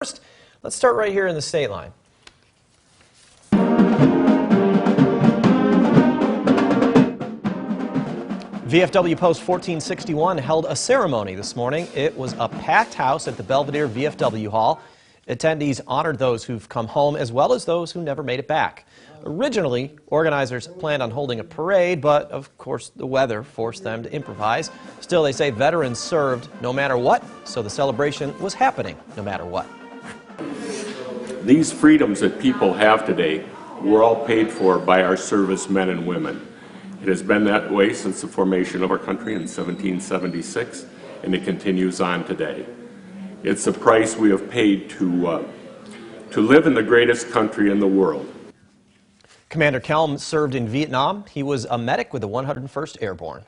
First, let's start right here in the state line. VFW Post 1461 held a ceremony this morning. It was a packed house at the Belvidere VFW Hall. Attendees honored those who've come home as well as those who never made it back. Originally, organizers planned on holding a parade, but of course the weather forced them to improvise. Still, they say veterans served no matter what, so the celebration was happening no matter what. These freedoms that people have today were all paid for by our servicemen and women. It has been that way since the formation of our country in 1776, and it continues on today. It's the price we have paid to live in the greatest country in the world. Commander Kelm served in Vietnam. He was a medic with the 101st Airborne.